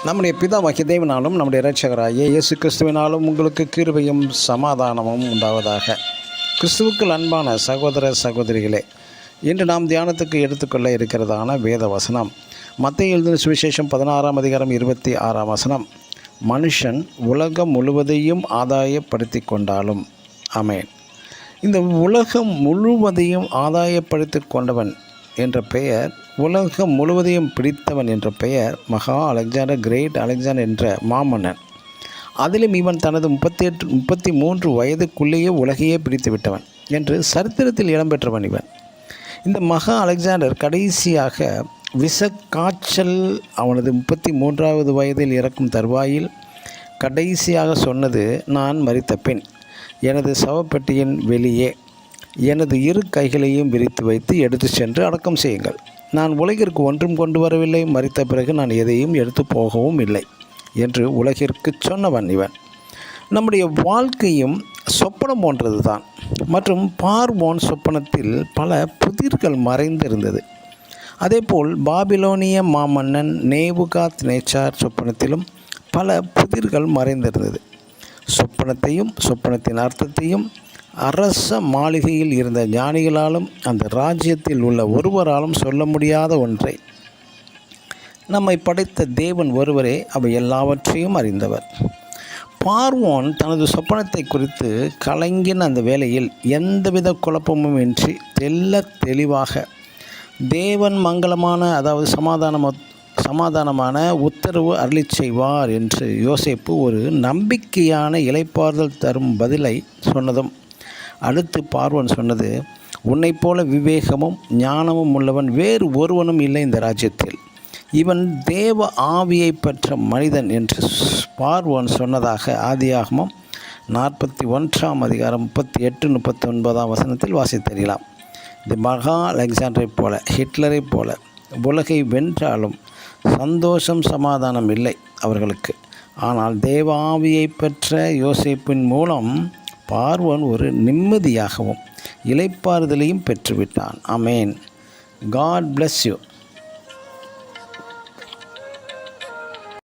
நம்முடைய பிதாவாகிய தேவனாலும் நம்முடைய இரட்சகராகிய இயேசு கிறிஸ்துவினாலும் உங்களுக்கு கிருபையும் சமாதானமும் உண்டாவதாக. கிறிஸ்துவுக்குள் அன்பான சகோதர சகோதரிகளே, இன்று நாம் தியானத்துக்கு எடுத்துக்கொள்ள இருக்கிறதான வேத வசனம் மத்தேயு எழுதின சுவிசேஷம் 16ஆம் அதிகாரம் 26ஆம் வசனம். மனுஷன் உலகம் முழுவதையும் ஆதாயப்படுத்தி கொண்டாலும். ஆமென். இந்த உலகம் முழுவதையும் ஆதாயப்படுத்தி கொண்டவன் என்ற பெயர், உலகம் முழுவதையும் பிடித்தவன் என்ற பெயர் மகா அலெக்சாண்டர், கிரேட் அலெக்சாண்டர் என்ற மாமன்னன். அதிலும் இவன் தனது 33 வயதுக்குள்ளேயே உலகையே பிடித்து விட்டவன் என்று சரித்திரத்தில் இடம்பெற்றவன் இவன். இந்த மகா அலெக்சாண்டர் கடைசியாக விஷக்காய்ச்சல் அவனது 33வது வயதில் இறக்கும் தருவாயில் கடைசியாக சொன்னது, நான் மரித்த பின் எனது சவப்பெட்டியின் வெளியே எனது 2 கைகளையும் விரித்து வைத்து எடுத்து சென்று அடக்கம் செய்யுங்கள். நான் உலகிற்கு ஒன்றும் கொண்டு வரவில்லை, மரித்த பிறகு நான் எதையும் எடுத்து போகவும் இல்லை என்று உலகிற்கு சொன்னவன் இவன். நம்முடைய வாழ்க்கையும் சொப்பனம் போன்றது தான். மற்றும் பார்வோன் சொப்பனத்தில் பல புதிர்கள் மறைந்திருந்தது. அதேபோல் பாபிலோனிய மாமன்னன் நேபுகாத் நேச்சார் சொப்பனத்திலும் பல புதிர்கள் மறைந்திருந்தது. சொப்பனத்தையும் சொப்பனத்தின் அர்த்தத்தையும் அரச மாளிகையில் இருந்த ஞானிகளாலும் அந்த ராஜ்யத்தில் உள்ள ஒருவராலும் சொல்ல முடியாத ஒன்றை நம்மை படைத்த தேவன் ஒருவரே அவை எல்லாவற்றையும் அறிந்தவர். பார்வோன் தனது சொப்பனத்தை குறித்து கலங்கின அந்த வேளையில் எந்தவித குழப்பமும் இன்றி தெளிவாக தேவன் மங்களமான, அதாவது சமாதானமான உத்தரவு அருளி செய்வார் என்று யோசேப்பு ஒரு நம்பிக்கையான இளைப்பாறுதல் தரும் பதிலை சொன்னதும் அடுத்து பார்வோன் சொன்னது, உன்னைப் போல விவேகமும் ஞானமும் உள்ளவன் வேறு ஒருவனும் இல்லை இந்த ராஜ்யத்தில். இவன் தேவ ஆவியை பெற்ற மனிதன் என்று பார்வோன் சொன்னதாக ஆதியாகமம் 41ஆம் அதிகாரம் 38-39ஆம் வசனத்தில் வாசித்தறியலாம். இந்த மகா அலெக்சாண்டரை போல, ஹிட்லரை போல உலகை வென்றாலும் சந்தோஷம் சமாதானம் இல்லை அவர்களுக்கு. ஆனால் தேவ ஆவியை பெற்ற யோசேப்பின் மூலம் பார்வோன் ஒரு நிம்மதியாகவும் இளைப்பாறுதலையும் பெற்றுவிட்டான். ஆமென். God bless you.